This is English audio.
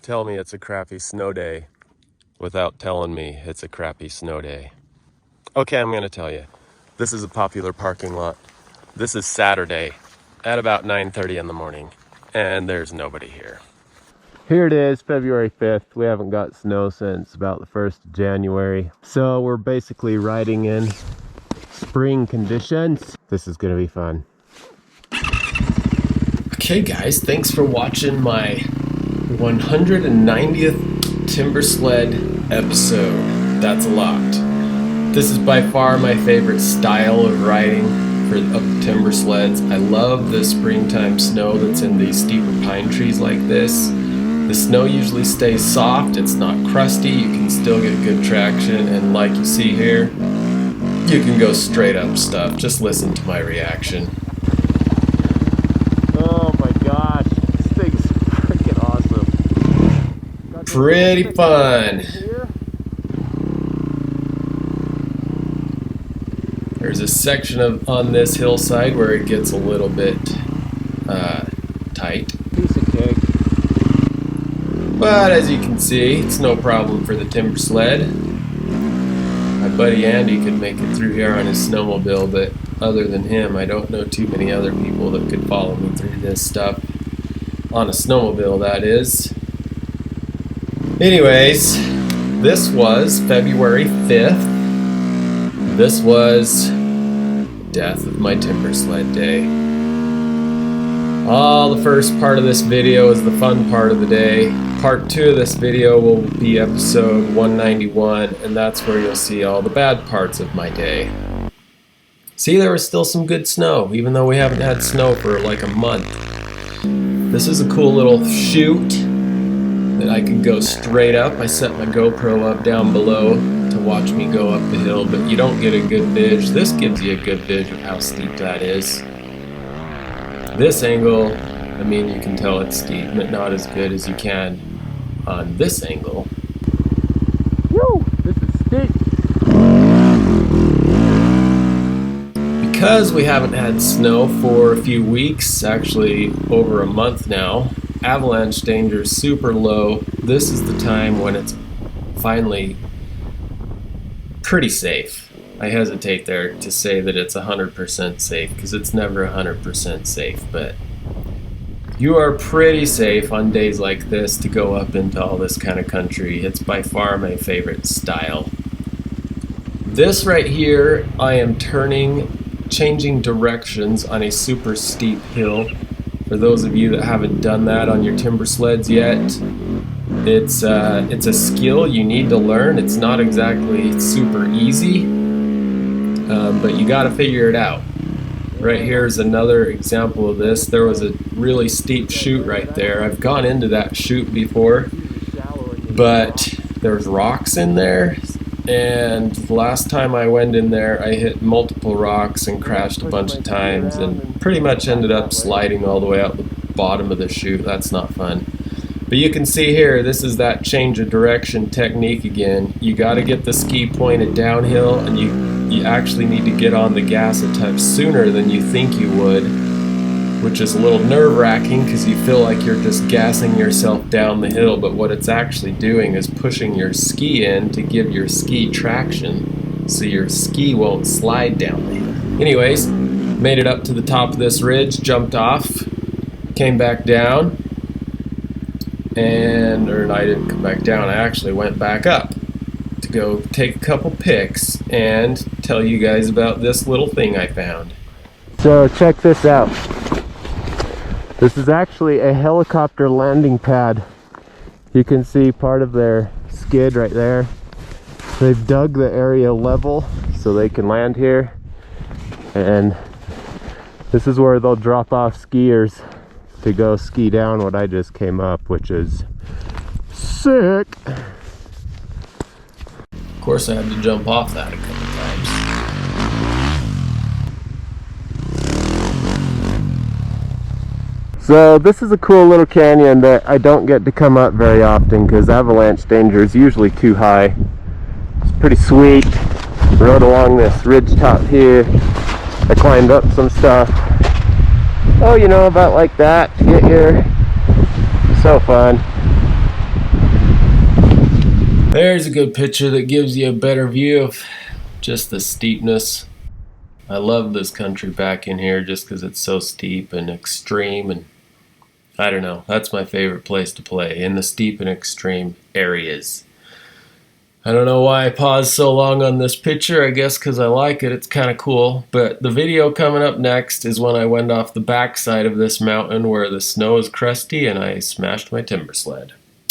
tell me it's a crappy snow day without telling me it's a crappy snow day. Okay, I'm gonna tell you. This is a popular parking lot. This is Saturday at about 9:30 in the morning, and there's nobody here. Here it is, February 5th. We haven't got snow since about the 1st of January. So we're basically riding in spring conditions. This is gonna be fun. Okay guys, thanks for watching my 190th Timbersled episode. That's a lot. This is by far my favorite style of riding of Timbersleds. I love the springtime snow that's in these steeper pine trees like this. The snow usually stays soft, it's not crusty, you can still get good traction, and like you see here, you can go straight up stuff. Just listen to my reaction. Oh my gosh, this thing's freaking awesome. Pretty fun. There's a section on this hillside where it gets a little bit tight. Piece of cake. But as you can see, it's no problem for the Timbersled. My buddy Andy could make it through here on his snowmobile, but other than him, I don't know too many other people that could follow me through this stuff. On a snowmobile, that is. Anyways, this was February 5th. This was death of my Timbersled day. The first part of this video is the fun part of the day. Part 2 of this video will be episode 191, and that's where you'll see all the bad parts of my day. See, there was still some good snow, even though we haven't had snow for like a month. This is a cool little chute that I can go straight up. I set my GoPro up down below to watch me go up the hill, but you don't get a good vid. This gives you a good vid of how steep that is. This angle, I mean, you can tell it's steep, but not as good as you can on this angle. Woo! This is steep. Because we haven't had snow for a few weeks, actually over a month now, avalanche danger is super low. This is the time when it's finally pretty safe. I hesitate there to say that it's 100% safe, because it's never 100% safe, but you are pretty safe on days like this to go up into all this kind of country. It's by far my favorite style. This right here, I am changing directions on a super steep hill. For those of you that haven't done that on your Timbersleds yet, it's a skill you need to learn. It's not exactly super easy, but you got to figure it out. Right here is another example of this. There was a really steep chute right there. I've gone into that chute before, but there's rocks in there, and the last time I went in there, I hit multiple rocks and crashed a bunch of times and pretty much ended up sliding all the way out the bottom of the chute. That's not fun. But you can see here, this is that change of direction technique again. You got to get the ski pointed downhill, and you actually need to get on the gas a touch sooner than you think you would, which is a little nerve-wracking because you feel like you're just gassing yourself down the hill, but what it's actually doing is pushing your ski in to give your ski traction so your ski won't slide down the hill. Anyways, made it up to the top of this ridge, jumped off, came back down, or I didn't come back down, I actually went back up to go take a couple pics and tell you guys about this little thing I found. So check this out. This is actually a helicopter landing pad. You can see part of their skid right there. They've dug the area level so they can land here, and this is where they'll drop off skiers to go ski down what I just came up, which is sick. Of course I had to jump off that a couple times. So this is a cool little canyon that I don't get to come up very often because avalanche danger is usually too high. It's pretty sweet. Rode along this ridge top here. I climbed up some stuff. Oh, you know, about like that to get here. So fun. There's a good picture that gives you a better view of just the steepness. I love this country back in here just because it's so steep and extreme, and I don't know, that's my favorite place to play, in the steep and extreme areas. I don't know why I paused so long on this picture. I guess because I like it. It's kind of cool. But the video coming up next is when I went off the backside of this mountain where the snow is crusty and I smashed my timber sled.